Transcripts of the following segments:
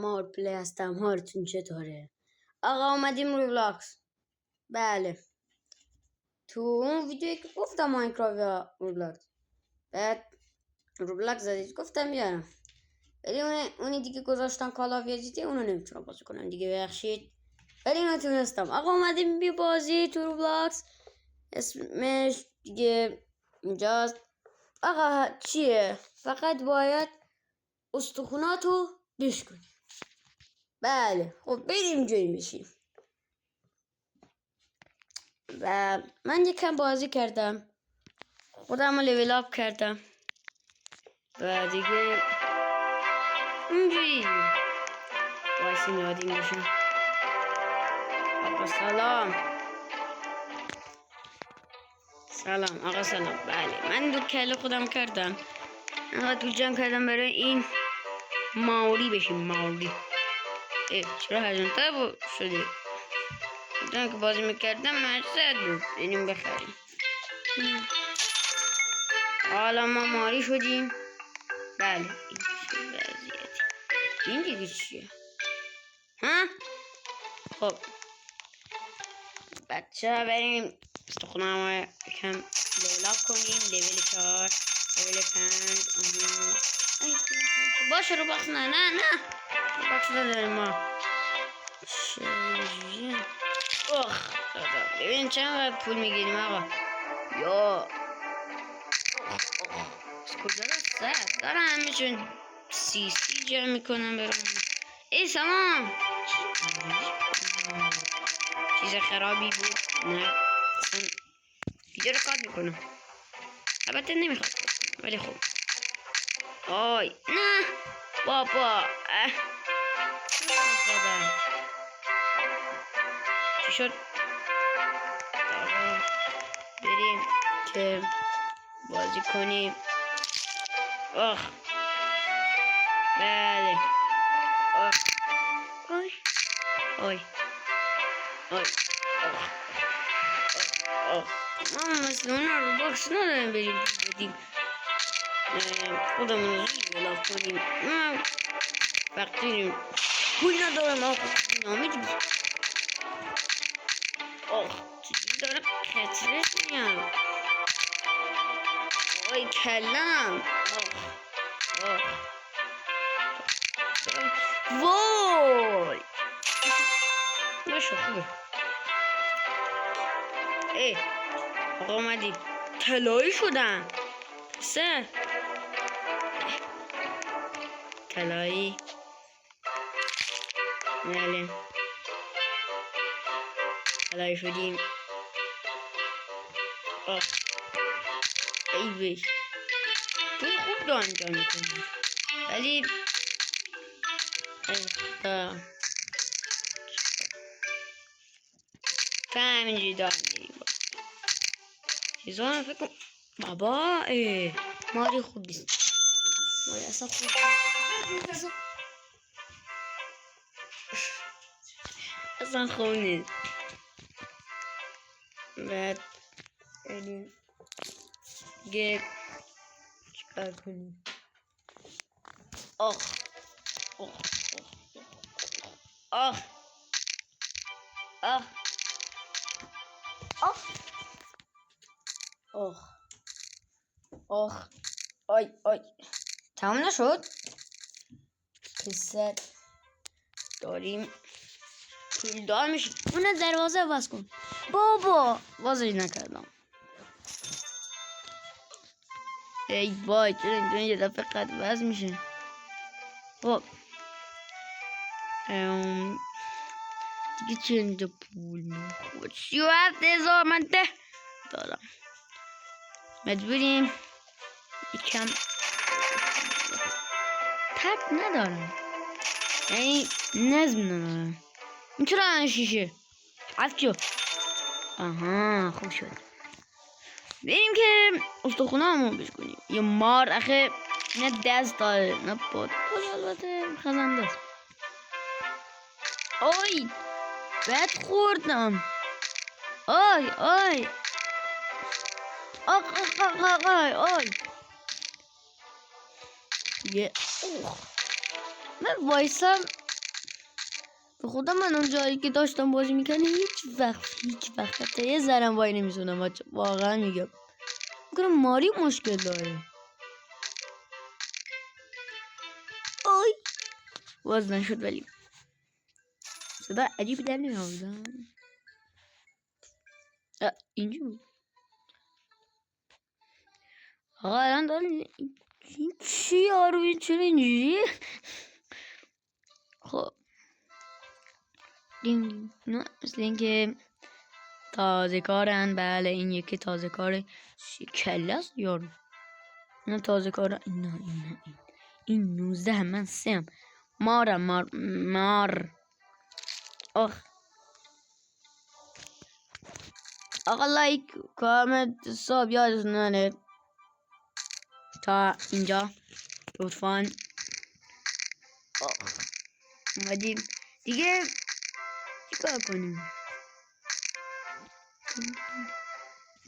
مار پلی هستم. حالتون چطوره؟ آقا اومدیم روبلاکس. بله، تو اون ویدیویی که گفتم ماینکرافت یا روبلاکس، بعد روبلاکس زدید گفتم بیارم، ولی اونی دیگه گذاشتن کال آف دیوتی، اونو نمیتونم بازی کنم دیگه، ببخشید، ولی نتونستم. آقا اومدیم بی بازی تو روبلاکس، اسمش دیگه اینجاست. آقا چیه؟ فقط باید استخوناتو بشکنی. بله، خب بریم جوین بشیم. و من یکم بازی کردم، خودم رو لیول اپ کردم و دیگه اینجوری وایسیم یادیم بشیم. آقا سلام. سلام آقا سلام. بله، من دو کله خودم کردم، انقدر تو جمع کردم برای این ماوری بشیم. ماوری چرا هزونتر شدی؟ بودم که بازی میکردم مرسد بود، بریم بخریم. حالا ما ماری شدیم. بله، این چه وضعیتی؟ این دیگه چیه؟ ها؟ خب بچه ها بریم استخونم یکم لیول اپ کنیم. لیول 4، لیول 5. باشه رو بخش نه بخش نداریم ما. چجوریه؟ ببین چند وقت پول میگیریم آقا. یا کجا رفت؟ دارم همیشون سی جمع میکنم برام. ای سلام. چیز خرابی بود؟ نه اصلا ویدیو رکورد میکنم، البته نمیخواد ولی خب. آی نه بابا چی شد؟ بریم که بازی کنیم. بله. آی ما مثل اونا رو باکس نداریم بریم بدیم خودمون رو لیول کنیم. وقتی پول ندارم آقا نامیدیم. چیزی داره کترش میام. آی کلم. وای باشه خوبه. آقا اومدی طلایی شدم. سه طلایی. بله طلایی شدیم. ای وی تو خوب دو انجام میکنی، ولی همینجوری دارم میریم. چیزا فکر کنم بابا ماری خوب نیست. ماری اصلا خوب نیست. اصلا خوب نیست. بعد دیگه چیکار کنیم؟ آی تمام نشد. پسر داریم پولدار میشیم. اون دروازه باز کن بابا. بازش نکردم. ای وای چرا اینجا یه دفعه قد باز میشه. خب دیگه چه اینجا پول میخواد 37,000 من ده دارم. مجبوریم یکم تب ندارم، یعنی نظم ندارم. این چرا شیشه حذف شد؟ آها خوب شد. بریم که استخونه همون بشکنیم. یه مار اخه نه دست داره نه پاد. البته خزنده است. آی بد خوردم. آی یه من وایسم به خدا من اون جایی که داشتم بازی میکنم هیچ وقت حتی یه ذرم وای نمیسونم واقعا میگم میکنم ماری مشکل داره. آی باز نشد ولی صدا عجیب در نمیآوردم. اینجا بود. آقا الان داره این چی یارو این چرا اینجوریه؟ خب نه مثل اینکه تازه کارن. بله این یکی تازه کاره. کله است یارو. نه تازه کاره. این 19 من 3 مار آخ آقا لایک کامنت ساب یادتون نره تا اینجا لطفاً. اومدیم دیگه چیکار کنیم؟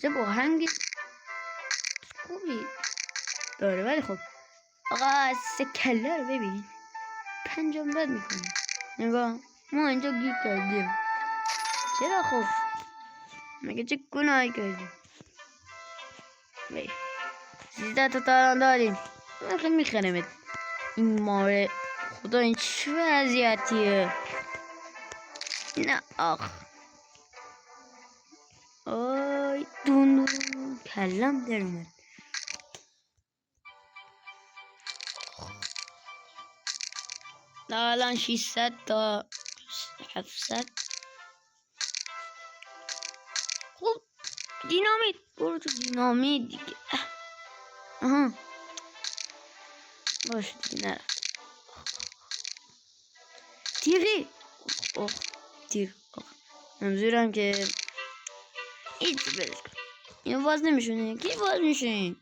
چه با هنگ خوبی داره ولی خب آقا کله رو ببین 5 بد میکنه. نگاه ما اینجا گیر کردیم. چرا خب مگه چه گناهی کردیم؟ 13 تا تاران داریم. خیلی میخرمت این ماره. خدا این چه وضعیتیه؟ نه آخ آی دون کلم در اومد. الان 600 تا 700. خب دینامیت برو تو دینامیت دیگه. آها باشه دیگه نرفت. تیغی تیغ منظورم که هیچ برش کن. اینو باز نمیشونه. کی باز میشه؟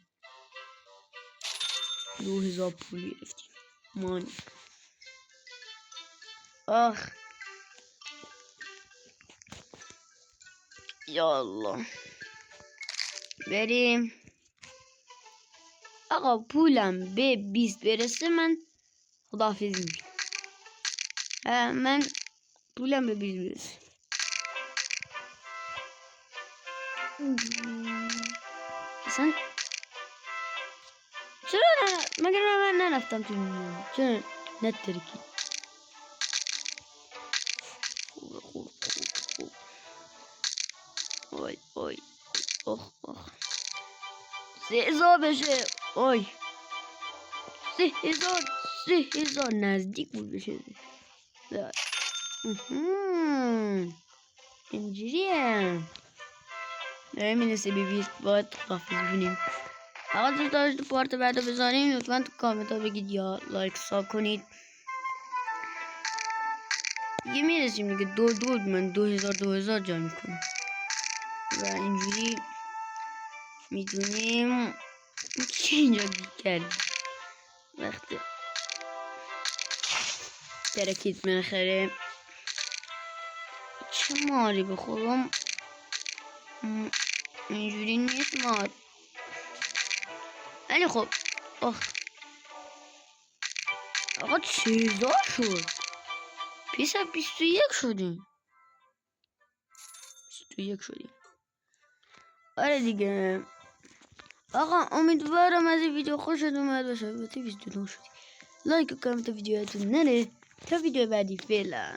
2000 پول گرفتیم مانی. آخ یا الله بریم. آقا پولم به 20 برسه من خداحافظی میکنم. من پولم به 20 برسه اصلا چرا مگر من نرفتم تو میلیون؟ چرا نترکی؟ خوب وای اخ 3000 بشه. وای 3000 نزدیک بود بشه. اینجوریه داره میرسه به 20 باید خداحافظی کنیم. آقا دوست داشت تو پارت بعد بزنیم لطفا تو کامنت ها بگید یا لایک ساب کنید. دیگه میرسیم دیگه من 2000 جا میکنم و اینجوری میدونیم چی اینجا کردیم. وقتی ترکیت منخره چه ماری به خودم اینجوری نیست مار. ولی خب آقا چیزا شد. پیش 21 شدیم. آره دیگه آقا امیدوارم از این ویدیو خوشت اومد باشه. البته 22 شدی. لایک و کامنت ویدیوهاتون نره تا ویدیو بعدی. فعلا